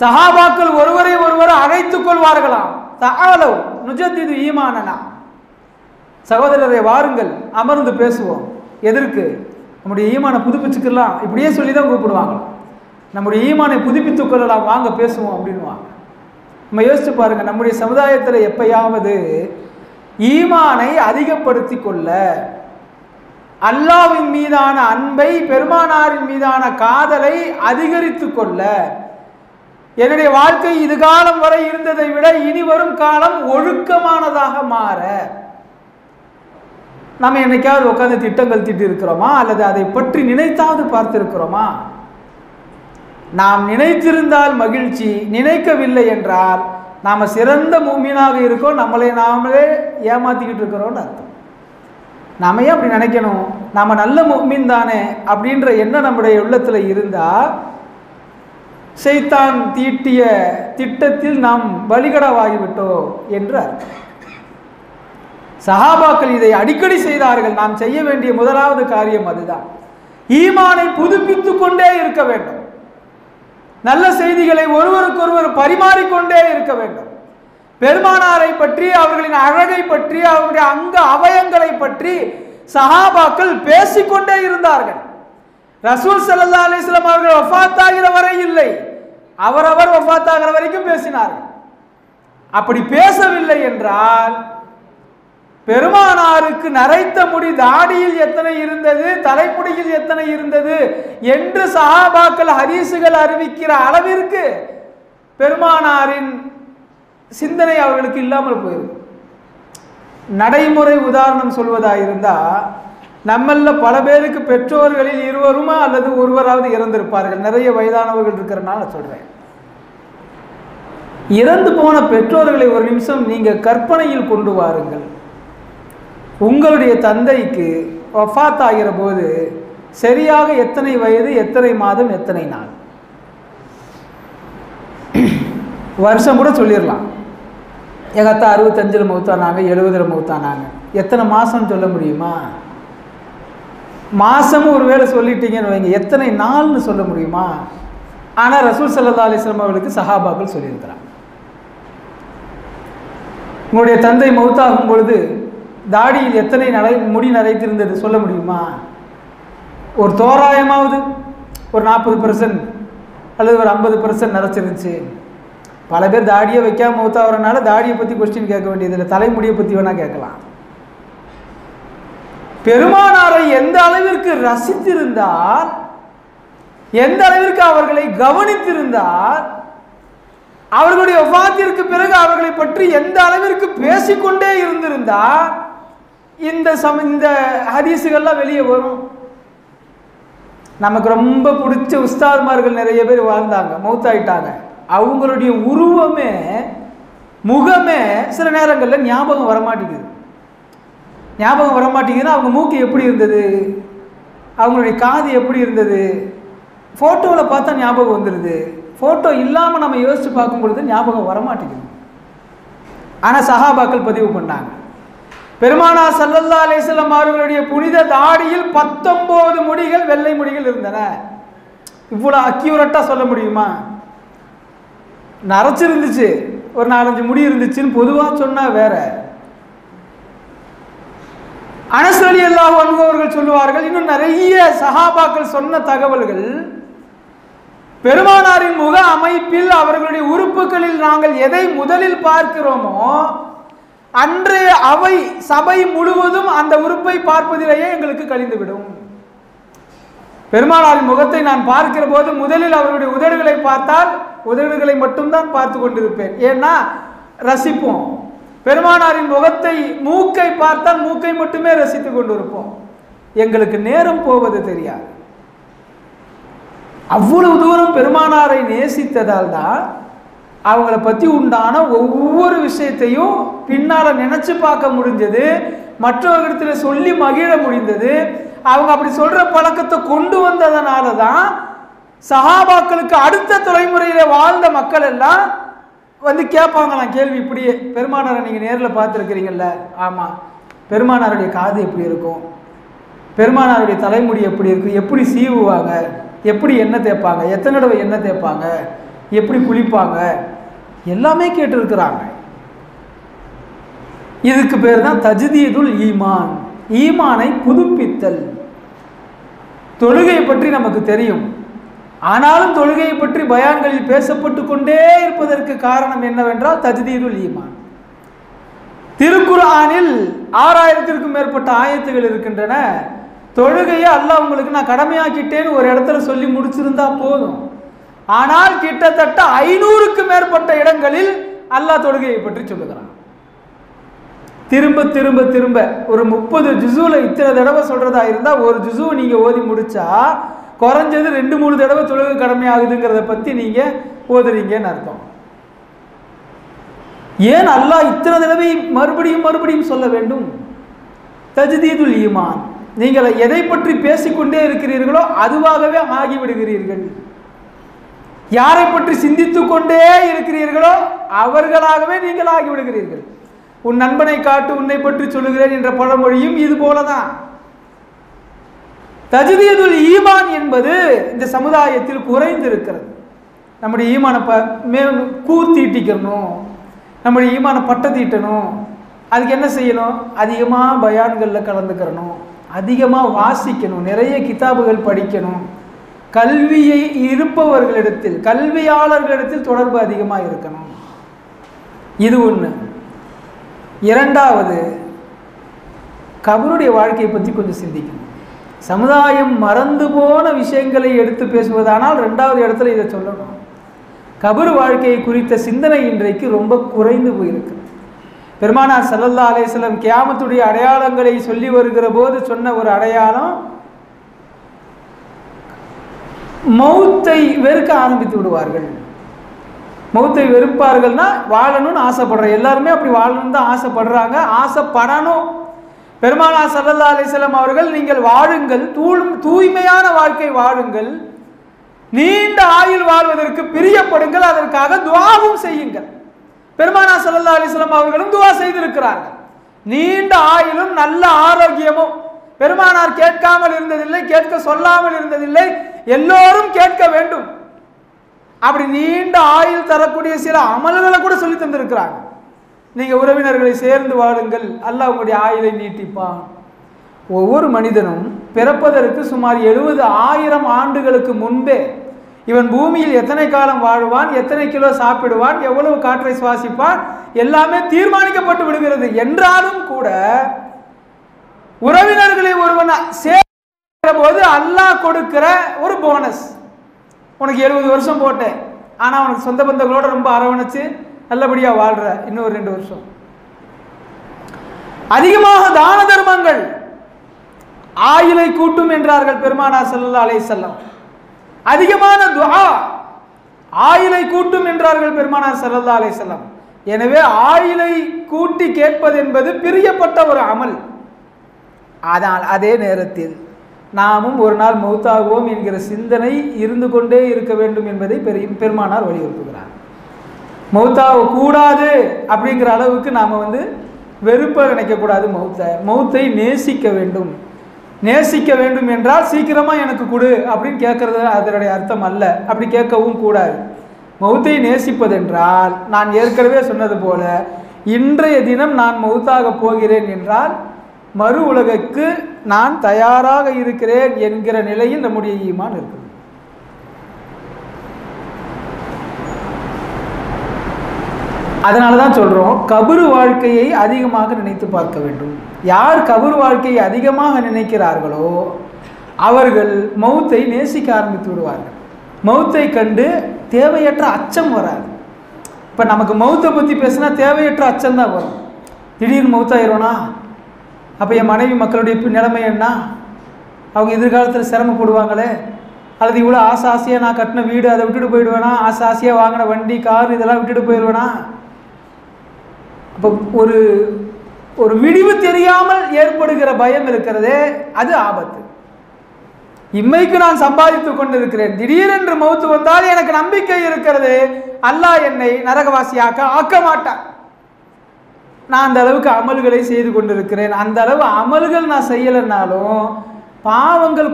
சஹாபாக்கள் ஒருவரை ஒருவர் அழைத்துக் கொள்வார்களாம், தஆலவ் நுஜத்திது ஈமானனா, சகோதரரை வாருங்கள் அமர்ந்து பேசுவோம். எதற்கு? நம்முடைய ஈமானை புதுப்பிச்சுக்கலாம். இப்படியே சொல்லி தான் கூப்பிடுவாங்க. நம்முடைய ஈமானை புதுப்பித்துக் கொள்ளலாம், வாங்க பேசுவோம் அப்படின்வாங்க. நம்ம யோசிச்சு பாருங்க, நம்முடைய சமுதாயத்தில் எப்பயாவது ஈமானை அதிகப்படுத்தி கொள்ள, அல்லாஹ்வின் மீதான அன்பை, பெருமானாரின் மீதான காதலை அதிகரித்து கொள்ள, என்னுடைய வாழ்க்கை இது காலம் வரை இருந்ததை விட இனி வரும் காலம் ஒழுக்கமானதாக மாற நம்ம என்னைக்காவது உட்கார்ந்து திட்டங்கள் திட்டி இருக்கிறோமா? அல்லது அதை பற்றி நினைத்தாவது பார்த்திருக்கிறோமா? நாம் நினைத்திருந்தால் மகிழ்ச்சி, நினைக்கவில்லை என்றால் நாம் சிறந்த மூமினாக இருக்கோம், நம்மளை நாமளே ஏமாத்திக்கிட்டு இருக்கிறோம்னு அர்த்தம். நாம ஏன் அப்படி நினைக்கணும்? நாம் நல்ல மூமின் தானே அப்படின்ற எண்ணம் நம்முடைய உள்ளத்தில் இருந்தால் ஷைத்தான் தீட்டிய திட்டத்தில் நாம் பலிகடாவாகிவிட்டோம் என்று அர்த்தம். சஹாபாக்கள் இதை அடிக்கடி செய்தார்கள். நாம் செய்ய வேண்டிய முதலாவது காரியம் அதுதான். ஈமானை புதுப்பித்துக் கொண்டே இருக்க வேண்டும். நல்ல செய்திகளை ஒருவருக்கொருவர் பரிமாறிக்கொண்டே இருக்க வேண்டும். பெருமானாரை பற்றி, அவர்களின் அழகை பற்றி, அவருடைய அங்க அவயங்களை பற்றி சஹாபாக்கள் பேசிக்கொண்டே இருந்தார்கள். ரசூல் ஸல்லல்லாஹு அலைஹி வஸல்லம் அவர்கள் வஃபாத் ஆகிற வரை இல்லை, அவரவர் வஃபாத் ஆகிற வரைக்கும் பேசினார்கள். அப்படி பேசவில்லை என்றால் பெருமானாருக்கு நரைத்த முடி தாடியில் எத்தனை இருந்தது, தலைமுடியில் எத்தனை இருந்தது என்று சஹாபாக்கள் ஹதீசுகள் அறிவிக்கிற அளவிற்கு பெருமானாரின் சிந்தனை அவர்களுக்கு இல்லாமல் போயிருக்கு. நடைமுறை உதாரணம் சொல்வதாக இருந்தால், நம்மள பல பேருக்கு பெற்றோர்களில் இருவருமா அல்லது ஒருவராவது இறந்திருப்பார்கள். நிறைய வயதானவர்கள் இருக்கிறனால சொல்றேன். இறந்து போன பெற்றோர்களை ஒரு நிமிஷம் நீங்க கற்பனையில் கொண்டு வாருங்கள். உங்களுடைய தந்தைக்கு வஃபாத் ஆகிற போது சரியாக எத்தனை வயது, எத்தனை மாதம், எத்தனை நாள்? வருஷம் கூட சொல்லிடலாம். எங்கள் அத்தா 65 மௌத்தானாங்க, 70 மௌத்தானாங்க. எத்தனை மாதம் சொல்ல முடியுமா? மாதமும் ஒரு வேளை சொல்லிட்டீங்கன்னு வைங்க, எத்தனை நாள்னு சொல்ல முடியுமா? ஆனால் ரசூல் ஸல்லல்லாஹு அலைஹி வஸல்லம் அவர்களுக்கு சஹாபாக்கள் சொல்லியிருக்கிறாங்க. உங்களுடைய தந்தை மௌத்தாகும் பொழுது தாடியில் எத்தனை முடி நரைத்திருந்தது சொல்ல முடியுமா? ஒரு தோராயமாவது ஒரு 40% அல்லது ஒரு 50% நரைச்சிருந்துச்சு. பல பேர் தாடியை வைக்காம மௌத்தாகிறனால தாடியை பற்றி கொஸ்டின் கேட்க வேண்டியதில்லை, தலைமுடியை பற்றி வேணால் கேட்கலாம். பெருமானாரை எந்த அளவிற்கு ரசித்திருந்தால், எந்த அளவிற்கு அவர்களை கவனித்திருந்தால், அவர்களுடைய வஃபாத்திற்கு பிறகு அவர்களை பற்றி எந்த அளவிற்கு பேசிக்கொண்டே இருந்திருந்தால் இந்த ஹதீசுகள்லாம் வெளியே வரும். நமக்கு ரொம்ப பிடிச்ச உஸ்தாத்மார்கள் நிறைய பேர் வாழ்ந்தாங்க, மௌத்தாயிட்டாங்க. அவங்களுடைய உருவமே, முகமே சில நேரங்களில் ஞாபகம் வரமாட்டேங்குது. ஞாபகம் வரமாட்டேங்குதுன்னா அவங்க மூக்கு எப்படி இருந்தது, அவங்களுடைய காது எப்படி இருந்தது, ஃபோட்டோவில் பார்த்தா ஞாபகம் வந்துடுது. ஃபோட்டோ இல்லாமல் நம்ம யோசித்து பார்க்கும் பொழுது ஞாபகம் வரமாட்டேங்குது. ஆனால் சஹாபாக்கள் பதிவு பண்ணாங்க, பெருமானார் ஸல்லல்லாஹு அலைஹி வஸல்லம் அவர்களுடைய புனித தாடியில் 19 முடிகள், வெள்ளை முடிகள் இருந்தன. இவ்வளோ அக்யூரட்டாக சொல்ல முடியுமா? நரைச்சிருந்துச்சு, ஒரு 4-5 முடி இருந்துச்சுன்னு பொதுவாக சொன்னால் வேற. அனஸ் ரலியல்லாஹு அன்ஹு அவர்கள் சொல்லுவார்கள், இன்னும் நிறைய சஹாபாக்கள் சொன்ன தகவல்கள், பெருமானாரின் முக அமைப்பில், அவர்களுடைய உறுப்புகளில் நாங்கள் எதை முதலில் பார்க்கிறோமோ அன்று அவை சபை முழுவதும் அந்த உறுப்பை பார்ப்பதிலேயே எங்களுக்கு கழிந்துவிடும். பெருமானாரின் முகத்தை நான் பார்க்கிற போது முதலில் அவர்களுடைய உதடுகளை பார்த்தால் உதடுகளை மட்டும்தான் பார்த்து கொண்டிருப்பேன். ஏன்னா ரசிப்போம். பெருமானாரின் முகத்தை, மூக்கை பார்த்தால் மூக்கை மட்டுமே ரசித்து கொண்டிருப்போம். எங்களுக்கு நேரம் போவது தெரியாது. அவ்வளவு தூரம் பெருமானாரை நேசித்ததால் தான் அவங்கள பற்றி உண்டான ஒவ்வொரு விஷயத்தையும் பின்னால் நினச்சி பார்க்க முடிஞ்சது, மற்றவர்களிடத்தில் சொல்லி மகிழ முடிந்தது. அவங்க அப்படி சொல்கிற பழக்கத்தை கொண்டு வந்ததுனால தான் சஹாபாக்களுக்கு அடுத்த தலைமுறையில் வாழ்ந்த மக்கள் எல்லாம் வந்து கேட்பாங்களாம் கேள்வி. இப்படியே, பெருமானாரை நீங்கள் நேரில் பார்த்துருக்கிறீங்கல்ல? ஆமாம். பெருமானாருடைய காது எப்படி இருக்கும், பெருமானாருடைய தலைமுடி எப்படி இருக்கும், எப்படி சீவுவாங்க, எப்படி எண்ணெய் தேய்ப்பாங்க, எத்தனை தடவை எண்ணெய் தேய்ப்பாங்க, எப்படி குளிப்பாங்க, எல்லாமே கேட்டிருக்கிறாங்க. இதுக்கு பேர் தான் தஜ்தீதுல் ஈமான், ஈமானை புதுப்பித்தல். தொழுகை பற்றி நமக்கு தெரியும், ஆனாலும் தொழுகையை பற்றி பயான்களில் பேசப்பட்டு கொண்டே இருப்பதற்கு காரணம் என்னவென்றால் தஜ்தீதுல் ஈமான். திருக்குர்ஆனில் 6000க்கும் மேற்பட்ட ஆயத்துகள் இருக்கின்றன. தொழுகையை அல்லாஹ் உங்களுக்கு நான் கடமையாக்கிட்டேன்னு ஒரு இடத்துல சொல்லி முடிச்சிருந்தா போதும். ஆனால் கிட்டத்தட்ட 500க்கும் மேற்பட்ட இடங்களில் அல்லாஹ் தொழுகையை பற்றி சொல்லுகிறான். திரும்ப திரும்ப திரும்ப ஒரு 30 ஜுஸுல இத்தனை தடவை சொல்றதா இருந்தா ஒரு ஜுஸுவை நீங்க ஓதி முடிச்சா குறைஞ்சது 2-3 தடவை தொழுகை கடமையாகுதுங்கிறத பத்தி நீங்க ஓதுறீங்கன்னு அர்த்தம். ஏன் அல்லாஹ் இத்தனை தடவை மறுபடியும் மறுபடியும் சொல்ல வேண்டும்? தஜ்தீதுல் ஈமான். நீங்கள் எதை பற்றி பேசிக்கொண்டே இருக்கிறீர்களோ அதுவாகவே ஆகிவிடுகிறீர்கள். யாரை பற்றி சிந்தித்து கொண்டே இருக்கிறீர்களோ அவர்களாகவே நீங்கள் ஆகிவிடுகிறீர்கள். உன் நண்பனை காட்டு உன்னை பற்றி சொல்லுகிறேன் என்ற பழமொழியும் இது போலதான். தஜ்தீதுல் ஈமான் என்பது இந்த சமுதாயத்தில் குறைந்திருக்கிறது. நம்முடைய ஈமான கூர்த்தீட்டிக்கணும், நம்முடைய ஈமான பட்ட தீட்டணும். அதுக்கு என்ன செய்யணும்? அதிகமாக பயான்களில் கலந்துக்கிறணும், அதிகமாக வாசிக்கணும், நிறைய கிதாபுகள் படிக்கணும், கல்வியை இருப்பவர்களிடத்தில் கல்வியாளர்களிடத்தில் தொடர்பு அதிகமாக இருக்கணும். இது ஒன்று. இரண்டாவது, கபருடைய வாழ்க்கையை பற்றி கொஞ்சம் சிந்திக்கணும். சமுதாயம் மறந்து போன விஷயங்களை எடுத்து பேசுவதானால் 2வது இடத்துல இதை சொல்லணும். கபர் வாழ்க்கையை குறித்த சிந்தனை இன்றைக்கு ரொம்ப குறைந்து போயிருக்கு. பெருமானார் ஸல்லல்லாஹு அலைஹி வஸல்லம் கியாமத்துடைய அடையாளங்களை சொல்லி வருகிற போது சொன்ன ஒரு அடையாளம், மௌத்தை வெறுக்க ஆரம்பித்து விடுவார்கள். மௌத்தை வெறுப்பார்கள்னா வாழணும்னு ஆசைப்படுற எல்லாருமே அப்படி வாழணும்னு தான் ஆசைப்படுறாங்க, ஆசைப்படணும். பெருமானார் ஸல்லல்லாஹு அலைஹி வஸல்லம் அவர்கள் நீங்கள் வாழுங்கள், தூய்மையான வாழ்க்கை வாழுங்கள், நீண்ட ஆயுள் வாழ்வதற்கு பிரியப்படுங்கள், அதற்காக துஆவும் செய்யுங்கள். பெருமானார் ஸல்லல்லாஹு அலைஹி வஸல்லம் அவர்களும் துஆ செய்திருக்கிறார்கள். நீண்ட ஆயுளும் நல்ல ஆரோக்கியமும். பெருமானார் கேட்காமல் இருந்ததில்லை, கேட்க சொல்லாமல் இருந்ததில்லை, எல்லோரும் கேட்க வேண்டும். அப்படி நீண்ட ஆயுள் தரக்கூடிய சில அமல்களை கூட சொல்லி தந்திருக்கிறாங்க. நீங்க உறவினர்களை சேர்ந்து வாழுங்கள், அல்லாஹ் உங்களுடைய ஆயுளை நீட்டிப்பான். ஒவ்வொரு மனிதனும் பிறப்பதற்கு சுமார் 70,000 ஆண்டுகளுக்கு முன்பே இவன் பூமியில் எத்தனை காலம் வாழ்வான், எத்தனை கிலோ சாப்பிடுவான், எவ்வளவு காற்றை சுவாசிப்பான், எல்லாமே தீர்மானிக்கப்பட்டு விடுகிறது. என்றாலும் கூட உறவினர்களை ஒருவன் சேர்க்கிற போது அல்லாஹ் கொடுக்கிற ஒரு போனஸ், உனக்கு 70 வருஷம் போட்டேன், ஆனால் உனக்கு சொந்த பந்தங்களோட ரொம்ப அரவணைச்சு நல்லபடியாக வாழ்ற, இன்னொரு 2 வருஷம். அதிகமாக தான தர்மங்கள் ஆயுளை கூட்டும் என்றார்கள் பெருமானார் ஸல்லல்லாஹு அலைஹி வஸல்லம். அதிகமான துஆ ஆயுளை கூட்டும் என்றார்கள் பெருமானார் ஸல்லல்லாஹு அலைஹி வஸல்லம். எனவே ஆயுளை கூட்டி கேட்பது என்பது பிரியப்பட்ட ஒரு அமல். ஆனால் அதே நேரத்தில் நாமும் ஒரு நாள் மௌத்தாகுவோம் என்கிற சிந்தனை இருந்து கொண்டே இருக்க வேண்டும் என்பதை பெருமானார் வலியுறுத்துகிறார். மௌத்தாக கூடாது அப்படிங்கிற அளவுக்கு நாம் வெறுப்ப நினைக்கக்கூடாது. மௌத்தை நேசிக்க வேண்டும். நேசிக்க வேண்டும் என்றால் சீக்கிரமாக எனக்கு கொடு அப்படின்னு கேட்கறது அதனுடைய அர்த்தம் அல்ல. அப்படி கேட்கவும் கூடாது. மௌத்தை நேசிப்பதென்றால் நான் ஏற்கனவே சொன்னது போல இன்றைய தினம் நான் மௌத்தாக போகிறேன் என்றால் மறு உலகுக்கு நான் தயாராக இருக்கிறேன் என்கிற நிலையில் நம்முடைய ஈமான் இருக்குது. அதனால தான் சொல்கிறோம், கபரு வாழ்க்கையை அதிகமாக நினைத்து பார்க்க வேண்டும். யார் கபரு வாழ்க்கையை அதிகமாக நினைக்கிறார்களோ அவர்கள் மௌத்தை நேசிக்க ஆரம்பித்து விடுவார்கள். மௌத்தை கண்டு தேவையற்ற அச்சம் வராது. இப்போ நமக்கு மௌத்தை பற்றி பேசினா தேவையற்ற அச்சம் தான் வரும். திடீர்னு மௌத்தாயிரோனா, அப்போ என் மனைவி மக்களுடைய நிலைமை என்ன, அவங்க எதிர்காலத்தில் சிரமப்படுவாங்களே, அல்லது இவ்வளோ ஆசை ஆசையாக நான் கட்டின வீடு அதை விட்டுட்டு போயிடுவேனா, ஆசை ஆசையாக வாங்கின வண்டி கார் இதெல்லாம் விட்டுட்டு போயிடுவேனா. அப்போ ஒரு ஒரு விடிவு தெரியாமல் ஏற்படுகிற பயம் இருக்கிறதே, அது ஆபத்து. இம்மைக்கு நான் சம்பாதித்து கொண்டிருக்கிறேன், திடீரென்று மௌத்து வந்தால் எனக்கு நம்பிக்கை இருக்கிறது, அல்லாஹ் என்னை நரகவாசியாக்க ஆக்க மாட்டான். நான் அந்த அளவுக்கு அமல்களை செய்து கொண்டிருக்கிறேன். அந்த அளவு அமல்கள் நான் செய்யலைன்னாலும் பாவங்கள்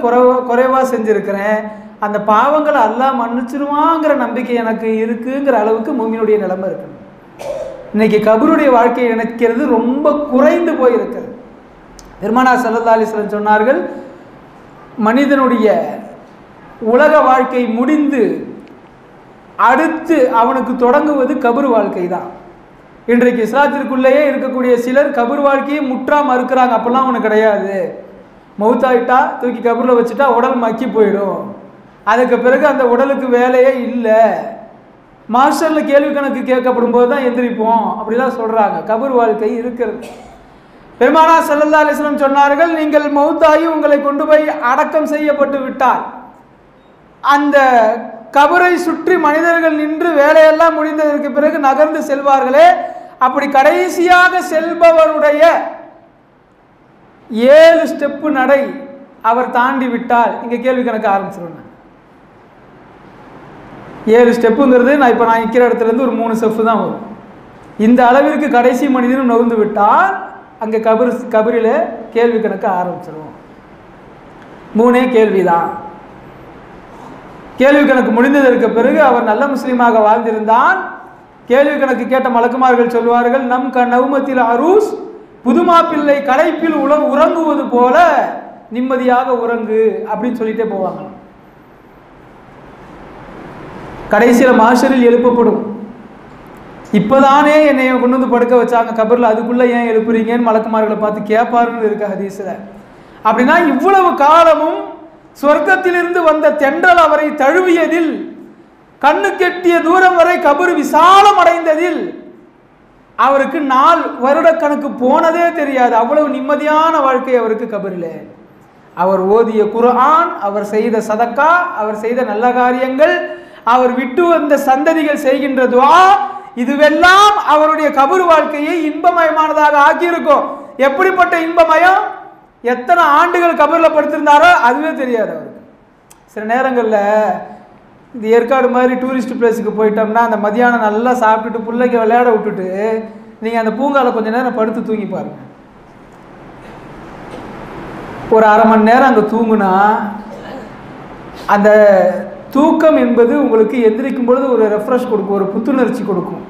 குறைவாக செஞ்சுருக்கிறேன். அந்த பாவங்களை அல்லாஹ் மன்னிச்சிருவாங்கிற நம்பிக்கை எனக்கு இருக்குங்கிற அளவுக்கு மூமினுடைய நிலைமை இருக்கணும். இன்னைக்கு கபருடைய வாழ்க்கையை நினைக்கிறது ரொம்ப குறைந்து போயிருக்கிறது. பெருமானார் ஸல்லல்லாஹு அலைஹி வஸல்லம் சொன்னார்கள், மனிதனுடைய உலக வாழ்க்கை முடிந்து அடுத்து அவனுக்கு தொடங்குவது கபரு வாழ்க்கை தான். இன்றைக்கு இஸ்லாத்திற்குள்ளேயே இருக்கக்கூடிய சிலர் கபர் வாழ்க்கையை முற்றா மறுக்கிறாங்க. அப்பெல்லாம் அவனுக்கு கிடையாது, மௌத்தாயிட்டா தூக்கி கபரில் வச்சுட்டா உடல் மக்கி போயிடும், அதுக்கு பிறகு அந்த உடலுக்கு வேலையே இல்லை, மாஸ்டரில் கேள்வி கணக்கு கேட்கப்படும் போது தான் எந்திரிப்போம் அப்படிலாம் சொல்கிறாங்க. கபர் வாழ்க்கை இருக்கிறது. பெருமானார் ஸல்லல்லாஹு அலைஹி வஸல்லம் சொன்னார்கள், நீங்கள் மௌத்தாகி உங்களை கொண்டு போய் அடக்கம் செய்யப்பட்டு விட்டால் அந்த கபரை சுற்றி மனிதர்கள் நின்று வேலையெல்லாம் முடிந்ததற்கு பிறகு நகர்ந்து செல்வார்களே, அப்படி கடைசியாக செல்பவருடைய 7 ஸ்டெப்பு நடை அவர் தாண்டி விட்டால், இங்கே கேள்வி கணக்கு ஆரம்பிச்சிருவேன். 7 ஸ்டெப்புங்கிறது நான் இப்போ நான் நிற்கிற இடத்துலேருந்து ஒரு 3 ஸ்டெப்பு தான் வரும். இந்த அளவிற்கு கடைசி மனிதனும் நகர்ந்து விட்டால் அங்கே கபரில் கேள்வி கணக்கு ஆரம்பிச்சிருவோம். 3 கேள்விதான். கேள்வி கணக்கு முடிந்ததற்கு பிறகு அவர் நல்ல முஸ்லீமாக வாழ்ந்திருந்தால் கேள்வி கணக்கு கேட்ட மலக்குமார்கள் சொல்வார்கள், நம் நவுமத்தில் அரூஸ், புதுமாப்பிள்ளை களைப்பில் உறங்குவது போல நிம்மதியாக உறங்கு அப்படின்னு சொல்லிட்டே போவாங்க. கடைசியில் மாஷரில் எழுப்பப்படும், இப்போதானே என்னை கொண்டு வந்து படுக்க வச்சாங்க கபரில், அதுக்குள்ளே ஏன் எழுப்புறீங்கன்னு மலக்குமார்களை பார்த்து கேட்பாருன்னு இருக்க ஹதீஸில். அப்படின்னா இவ்வளவு காலமும் சொர்க்கத்திலிருந்து வந்த தென்றல் அவரை தழுவியதில், கண்ணு கெட்டிய தூரம் வரை கபர் விசாலம் அடைந்ததில் அவருக்கு நாள் வருடக்கணக்கு போனதே தெரியாது. அவ்வளவு நிம்மதியான வாழ்க்கை அவருக்கு கபரில். அவர் ஓதிய குர்ஆன், அவர் செய்த சதக்கா, அவர் செய்த நல்ல காரியங்கள், அவர் விட்டு வந்த சந்ததிகள் செய்கின்ற துஆ, இதுவெல்லாம் அவருடைய கபர் வாழ்க்கையை இன்பமயமானதாக ஆக்கியிருக்கும். எப்படிப்பட்ட இன்பமயம், எத்தனை ஆண்டுகள் கபரில் படுத்திருந்தாரோ அதுவே தெரியாது அவருக்கு. சில நேரங்களில் இந்த ஏற்காடு மாதிரி டூரிஸ்ட் பிளேஸுக்கு போயிட்டோம்னா அந்த மதியானம் நல்லா சாப்பிட்டுட்டு பிள்ளைங்க விளையாட விட்டுட்டு நீங்கள் அந்த பூங்காவில் கொஞ்சம் நேரம் படுத்து தூங்கி பாருங்க. ஒரு அரை மணி நேரம் அங்கே தூங்குனா அந்த தூக்கம் என்பது உங்களுக்கு எந்திரிக்கும் பொழுது ஒரு ரெஃப்ரெஷ் கொடுக்கும், ஒரு புத்துணர்ச்சி கொடுக்கும்.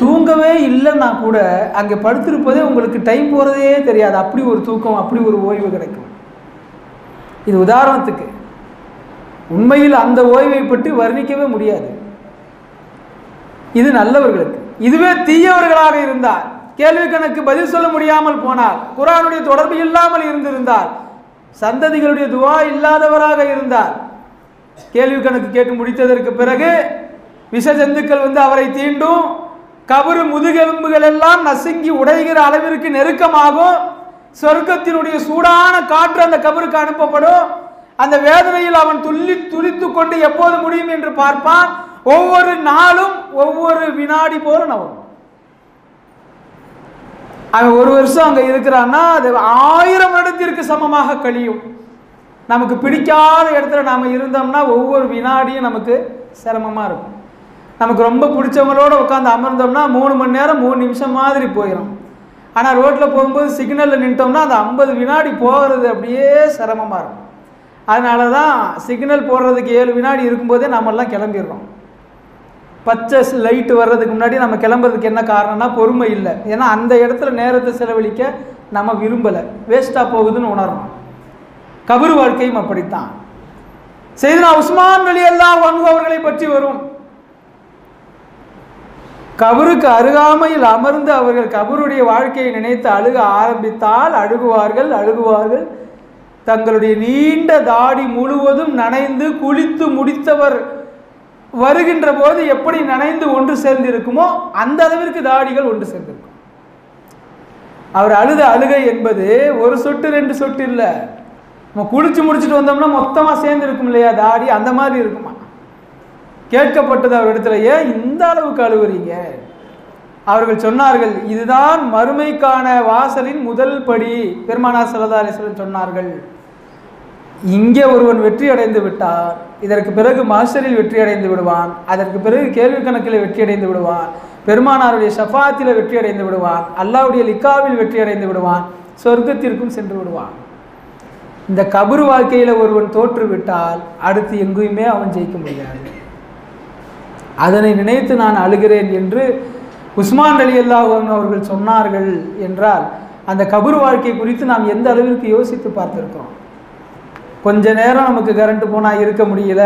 தூங்கவே இல்லைன்னா கூட அங்கே படுத்திருப்பதே உங்களுக்கு டைம் போகிறதே தெரியாது. அப்படி ஒரு தூக்கம், அப்படி ஒரு ஓய்வு கிடைக்கும். இது உதாரணத்துக்கு. உண்மையில் அந்த ஓய்வை பற்றி வர்ணிக்கவே முடியாது. இது நல்லவர்களுக்கு. இதுவே தீயவர்களாக இருந்தால், கேள்வி கணக்கு பதில் சொல்ல முடியாமல் போனால், குர்ஆனுடைய தொடர்பு இல்லாமல் இருந்திருந்தால், சந்ததிகளுடைய துஆ இல்லாதவராக இருந்தால், கேள்வி கணக்கு கேட்டு முடித்ததற்கு பிறகு விஷ ஜந்துக்கள் வந்து அவரை தீண்டும், கபரு முதுகெலும்புகள் எல்லாம் நசுங்கி உடைகிற அளவிற்கு நெருக்கமாகும், சொர்க்கத்தினுடைய சூடான காற்று அந்த கபருக்கு அனுப்பப்படும். அந்த வேதனையில் அவன் துளித்து கொண்டு எப்போது முடியும் என்று பார்ப்பான். ஒவ்வொரு நாளும் ஒவ்வொரு வினாடி போல நவரும். அவன் 1 வருஷம் அங்கே இருக்கிறான்னா அது 1000 வருடத்திற்கு சமமாக கழியும். நமக்கு பிடிக்காத இடத்துல நாம் இருந்தோம்னா ஒவ்வொரு வினாடியும் நமக்கு சிரமமாக இருக்கும். நமக்கு ரொம்ப பிடிச்சவங்களோட உட்காந்து அமர்ந்தோம்னா 3 மணி நேரம் 3 நிமிஷம் மாதிரி போயிடும். ஆனால் ரோட்டில் போகும்போது சிக்னலில் நின்ட்டோம்னா அந்த 50 வினாடி போகிறது அப்படியே சிரமமாக இருக்கும். அதனால தான் சிக்னல் போடுறதுக்கு 7 வினாடி இருக்கும்போதே நம்மெல்லாம் கிளம்பிடுறோம். பச்சை லைட்டு வர்றதுக்கு முன்னாடி நம்ம கிளம்புறதுக்கு என்ன காரணம்னா பொறுமை இல்லை. ஏன்னா அந்த இடத்துல நேரத்தை செலவழிக்க நம்ம விரும்பலை, வேஸ்ட்டாக போகுதுன்னு உணரணும். கபர் வாழ்க்கையும் அப்படித்தான். செய்தனா உஸ்மான் ரலியல்லாஹு அன்ஹு அவர்களை பற்றி வரும். கபருக்கு அருகாமையில் அமர்ந்து அவர்கள் கபருடைய வாழ்க்கையை நினைத்து அழுக ஆரம்பித்தால் அழுகுவார்கள். தங்களுடைய நீண்ட தாடி முழுவதும் நனைந்து குளித்து முடித்தவர் வருகின்ற போது எப்படி நனைந்து ஒன்று சேர்ந்து இருக்குமோ அந்த அளவிற்கு தாடிகள் ஒன்று சேர்ந்திருக்கும். அவர் அழுத அழுகை என்பது 1 சொட்டு 2 சொட்டு இல்லை. நம்ம குளிச்சு முடிச்சுட்டு வந்தோம்னா மொத்தமாக சேர்ந்து இருக்கும் இல்லையா தாடி, அந்த மாதிரி இருக்குமா. கேட்கப்பட்டது அவர் இடத்துல, ஏன் இந்த அளவுக்கு அழுவுறீங்க? அவர்கள் சொன்னார்கள், இதுதான் மறுமைக்கான வாசலின் முதல் படி. பெருமானார் ஸல்லல்லாஹு அலைஹி வஸல்லம் சொன்னார்கள், இங்கே ஒருவன் வெற்றி அடைந்து விட்டார், இதற்கு பிறகு மாஸ்டரில் வெற்றி அடைந்து விடுவான், அதற்கு பிறகு கேள்வி கணக்கில் வெற்றி அடைந்து விடுவான், பெருமானாருடைய ஷஃபாத்தில் வெற்றி அடைந்து விடுவான், அல்லாஹ்வுடைய லிக்காவில் வெற்றி அடைந்து விடுவான், சொர்க்கத்திற்கும் சென்று விடுவான். இந்த கபர் வாழ்க்கையில் ஒருவன் தோற்று விட்டால் அடுத்து எங்கேயுமே அவன் ஜெயிக்க முடியாது. அதனை நினைத்து நான் அழுகிறேன் என்று உஸ்மான் ரலியல்லாஹு அன்ஹு அவர்கள் சொன்னார்கள் என்றால் அந்த கபர் வாழ்க்கை குறித்து நாம் எந்த அளவிற்கு யோசித்து பார்த்துருக்கிறோம். கொஞ்ச நேரம் நமக்கு கரண்ட் போனால் இருக்க முடியல,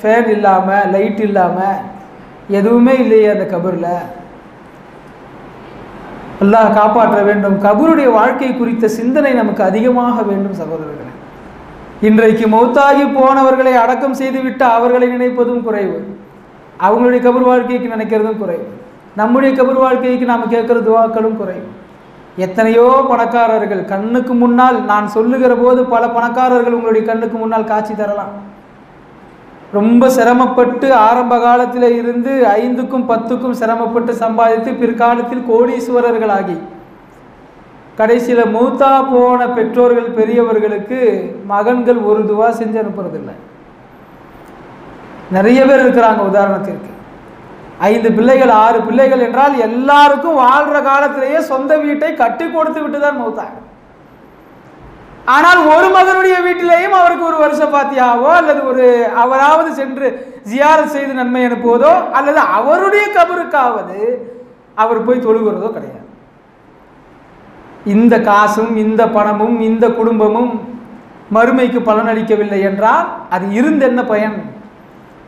ஃபேன் இல்லாமல் லைட் இல்லாமல் எதுவுமே இல்லையே அந்த கபரில். அல்லாஹ் காப்பாற்ற வேண்டும். கபருடைய வாழ்க்கை குறித்த சிந்தனை நமக்கு அதிகமாக வேண்டும் சகோதரர்களே. இன்றைக்கு மௌத்தாகி போனவர்களை அடக்கம் செய்துவிட்டு அவர்களை நினைப்பதும் குறைவு, அவங்களுடைய கபர் வாழ்க்கைக்கு நினைக்கிறதும் குறைவு, நம்முடைய கபர் வாழ்க்கைக்கு நாம் கேட்குற துவாக்களும் குறைவு. எத்தனையோ பணக்காரர்கள் கண்ணுக்கு முன்னால், நான் சொல்லுகிற போது பல பணக்காரர்கள் உங்களுடைய கண்ணுக்கு முன்னால் காட்சி தரலாம். ரொம்ப சிரமப்பட்டு ஆரம்ப காலத்தில் இருந்து 5க்கும் 10க்கும் சிரமப்பட்டு சம்பாதித்து பிற்காலத்தில் கோடீஸ்வரர்களாகி கடைசியில் மௌத்தா போன பெற்றோர்கள் பெரியவர்களுக்கு மகன்கள் ஒரு துவா செஞ்சு அனுப்புறதில்லை. நிறைய பேர் இருக்கிறாங்க. உதாரணத்திற்கு 5 பிள்ளைகள் 6 பிள்ளைகள் என்றால் எல்லாருக்கும் வாழ்கிற காலத்திலேயே சொந்த வீட்டை கட்டி கொடுத்து விட்டு தான் மௌத்தாங்க. ஆனால் ஒரு மகனுடைய வீட்டிலேயும் அவருக்கு ஒரு வருஷ பாத்தியாவோ அல்லது ஒரு அவராவது சென்று ஜியாரத் செய்து நன்மை அனுப்புவதோ அல்லது அவருடைய கபருக்காவது அவர் போய் தொழுகிறதோ கிடையாது. இந்த காசும் இந்த பணமும் இந்த குடும்பமும் மறுமைக்கு பலனளிக்கவில்லை என்றால் அது இருந்து என்ன பயன்?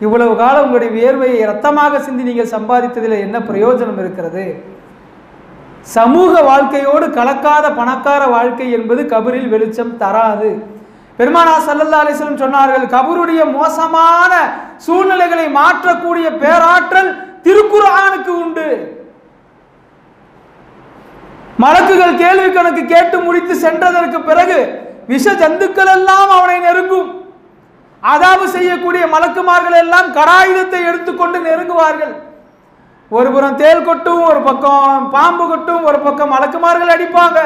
இவ்வளவு காலம் உங்களுடைய வியர்வையை இரத்தமாக சிந்தி நீங்கள் சம்பாதித்ததில் என்ன பிரயோஜனம் இருக்கிறது? சமூக வாழ்க்கையோடு கலக்காத பணக்கார வாழ்க்கை என்பது கபரில் வெளிச்சம் தராது. பெருமானார் ஸல்லல்லாஹு அலைஹி வஸல்லம் சொன்னார்கள், கபருடைய மோசமான சூழ்நிலைகளை மாற்றக்கூடிய பேராற்றல் திருக்குர்ஆனுக்கு உண்டு. மலக்குகள் கேள்வி கணக்கு கேட்டு முடித்து சென்றதற்கு பிறகு விஷ ஜந்துக்கள் எல்லாம் அவனை நெருங்கும். அதாபு செய்யக்கூடிய மலக்குமார்கள் எல்லாம் கடாயுதத்தை எடுத்துக்கொண்டு நெருங்குவார்கள். ஒரு புறம் தேல் கொட்டும், ஒரு பக்கம் பாம்பு கொட்டும், ஒரு பக்கம் மலக்குமார்கள் அடிப்பாங்க.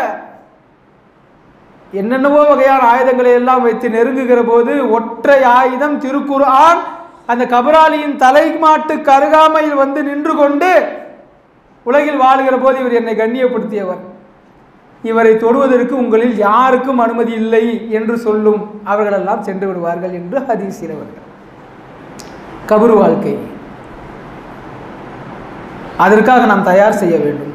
என்னென்னவோ வகையான ஆயுதங்களை எல்லாம் வைத்து நெருங்குகிற போது ஒற்றை ஆயுதம் திருக்குர்ஆன் அந்த கபராளியின் தலைமாட்டுக்கு அருகாமையில் வந்து நின்று கொண்டு, உலகில் வாழுகிற போது இவர் என்னை கண்ணியப்படுத்தியவர், இவரை தொடுவதற்கு உங்களில் யாருக்கும் அனுமதி இல்லை என்று சொல்லும், அவர்களெல்லாம் சென்று விடுவார்கள் என்று ஹதீஸில் வருகிறது. கபர் வாழ்க்கை, அதற்காக நாம் தயார் செய்ய வேண்டும்.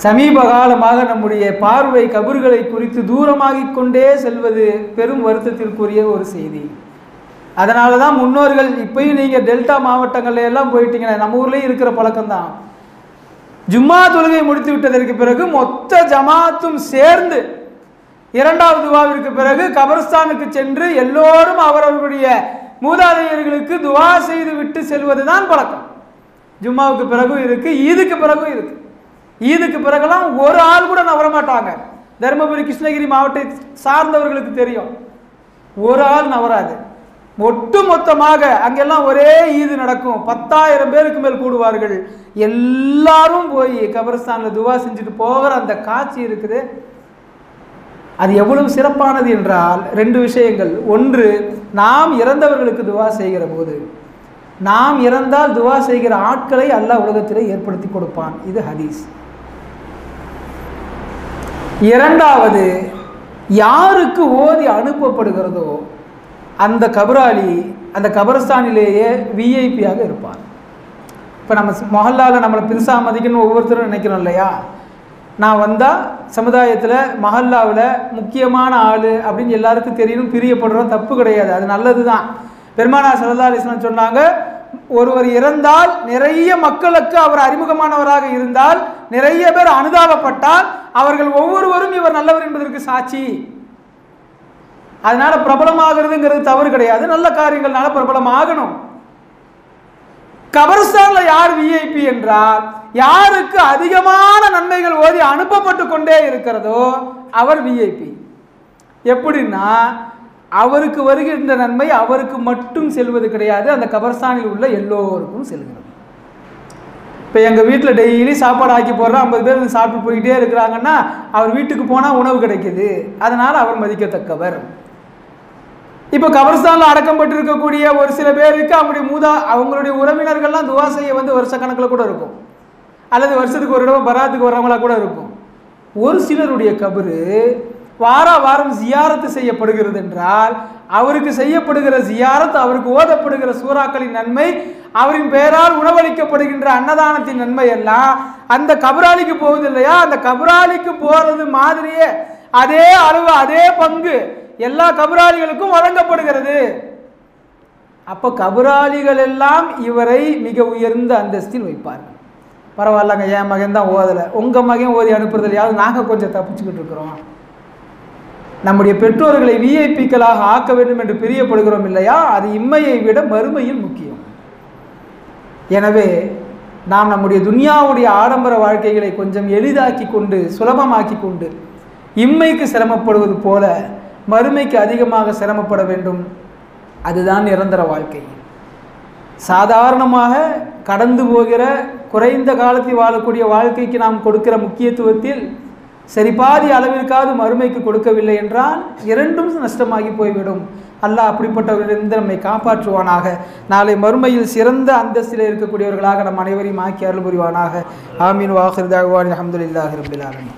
சமீப காலமாக நம்முடைய பார்வை கபர்களை குறித்து தூரமாகிக் கொண்டே செல்வது பெரும் வருத்தத்திற்குரிய ஒரு செய்தி. அதனால தான் முன்னோர்கள், இப்பயும் நீங்கள் டெல்டா மாவட்டங்கள்ல எல்லாம் போயிட்டீங்கன்னா, நம்ம ஊர்லேயும் இருக்கிற பழக்கம்தான், ஜும்மா தொழுகை முடித்து விட்டதற்கு பிறகு மொத்த ஜமாத்தும் சேர்ந்து 2வது துவாவிற்கு பிறகு கபர்ஸ்தானுக்கு சென்று எல்லோரும் அவரவர்களுடைய மூதாதையர்களுக்கு துவா செய்து விட்டு செல்வதுதான் பழக்கம். ஜும்மாவுக்கு பிறகும் இருக்கு, ஈதுக்கு பிறகும் இருக்கு. ஈதுக்கு பிறகுலாம் ஒரு ஆள் கூட நவர மாட்டாங்க. தருமபுரி கிருஷ்ணகிரி மாவட்டத்தை சார்ந்தவர்களுக்கு தெரியும், ஒரு ஆள் நவராது. ஒட்டு மொத்தமாக அங்கெல்லாம் ஒரே ஈது நடக்கும். 10,000 பேருக்கு மேல் கூடுவார்கள். எல்லாரும் போய் கபர்ஸ்தானில் துவா செஞ்சுட்டு போகிற அந்த காட்சி இருக்குது. அது எவ்வளவு சிறப்பானது என்றால் 2 விஷயங்கள். ஒன்று, நாம் இறந்தவர்களுக்கு துவா செய்கிற போது, நாம் இறந்தால் துவா செய்கிற ஆட்களை அல்லாஹ் உலகத்திலே ஏற்படுத்தி கொடுப்பான். இது ஹதீஸ். 2வது, யாருக்கு ஓதி அனுப்பப்படுகிறதோ அந்த கபராளி அந்த கபரஸ்தானிலேயே விஐபியாக இருப்பார். இப்போ நம்ம மொஹல்லாவில் நம்மளை பெருசாக மதிக்கணும்னு ஒவ்வொருத்தரும் நினைக்கிறோம் இல்லையா? நான் வந்தால் சமுதாயத்தில் மஹல்லாவில் முக்கியமான ஆள் அப்படின்னு எல்லாருக்கும் தெரியணும், பிரியப்படுறோம், தப்பு கிடையாது, அது நல்லது தான். பெருமானார் ஸல்லல்லாஹு அலைஹி வஸல்லம் சொன்னாங்க, ஒருவர் இறந்தால் நிறைய மக்களுக்கு அவர் அறிமுகமானவராக இருந்தால், நிறைய பேர் அனுதாபப்பட்டால், அவர்கள் ஒவ்வொருவரும் இவர் நல்லவர் என்பதற்கு சாட்சி. அதனால பிரபலமாகிறதுங்கிறது தவறு கிடையாது, நல்ல காரியங்கள்னால பிரபலம் ஆகணும். கபர்ஸ்தான்ல யார் விஐபி என்றால், யாருக்கு அதிகமான நன்மைகள் ஓதி அனுப்பப்பட்டு கொண்டே இருக்கிறதோ அவர் விஐபி. எப்படின்னா, அவருக்கு வருகின்ற நன்மை அவருக்கு மட்டும் செல்வது கிடையாது, அந்த கபர்ஸ்தானில் உள்ள எல்லோருக்கும் செல்கிறது. இப்போ எங்கள் வீட்டில் டெய்லி சாப்பாடு ஆக்கி போடுறோம், 50 பேர் சாப்பிட்டு போய்கிட்டே இருக்கிறாங்கன்னா அவர் வீட்டுக்கு போனால் உணவு கிடைக்குது, அதனால் அவர் மதிக்கத்தக்கவர். இப்போ கபர்ஸ்தானில் அடக்கம் இருக்கக்கூடிய ஒரு சில பேருக்கு அவங்களுடைய உறவினர்கள்லாம் துவா செய்ய வந்து வருஷக்கணக்கில் கூட இருக்கும், அல்லது வருஷத்துக்கு ஒரு தடவை பராத்துக்கு வர்றவங்களா கூட இருக்கும். ஒரு சிலருடைய கபரு வாரம் ஜியாரத்து செய்யப்படுகிறது என்றால் அவருக்கு செய்யப்படுகிற ஜியாரத், அவருக்கு ஓதப்படுகிற சூறாக்களின் நன்மை, அவரின் பெயரால் உணவளிக்கப்படுகின்ற அன்னதானத்தின் நன்மை எல்லாம் அந்த கபராளிக்கு போகுது இல்லையா? அந்த கபராளிக்கு போறது மாதிரியே அதே அளவு அதே பங்கு எல்லா கபராளிகளுக்கும் வழங்கப்படுகிறது. அப்போ கபராளிகள் எல்லாம் இவரை மிக உயர்ந்த அந்தஸ்தில் வைப்பார்கள். பரவாயில்லங்க, என் மகன் தான் ஓதலை, உங்கள் மகன் ஓதி அனுப்புறதுலையாவது நாங்கள் கொஞ்சம் தப்பிச்சுக்கிட்டு இருக்கிறோம். நம்முடைய பெற்றோர்களை விஐபிக்களாக ஆக்க வேண்டும் என்று பிரியப்படுகிறோம் இல்லையா? அது இம்மையை விட மறுமையில் முக்கியம். எனவே நாம் நம்முடைய துன்யாவுடைய ஆடம்பர வாழ்க்கைகளை கொஞ்சம் எளிதாக்கி கொண்டு சுலபமாக்கி கொண்டு இம்மைக்கு சிரமப்படுவது போல மறுமைக்கு அதிகமாக சிரமப்பட வேண்டும். அதுதான் நிரந்தர வாழ்க்கை. சாதாரணமாக கடந்து போகிற குறைந்த காலத்தில் வாழக்கூடிய வாழ்க்கைக்கு நாம் கொடுக்கிற முக்கியத்துவத்தில் சரிபாதி அளவிற்காவது மறுமைக்கு கொடுக்கவில்லை என்றால் இரண்டும் நஷ்டமாகி போய்விடும். அல்லாஹ் அப்படிப்பட்டவர்களிலிருந்து நம்மை காப்பாற்றுவானாக. நாளை மறுமையில் சிறந்த அந்தஸ்தில் இருக்கக்கூடியவர்களாக நம் அனைவரையும் ஆக்கி அருள் புரிவானாக. ஆமீன். வாஹிர் தஅவானா அல்ஹம்துலில்லாஹி ரப்பில் ஆலமீன்.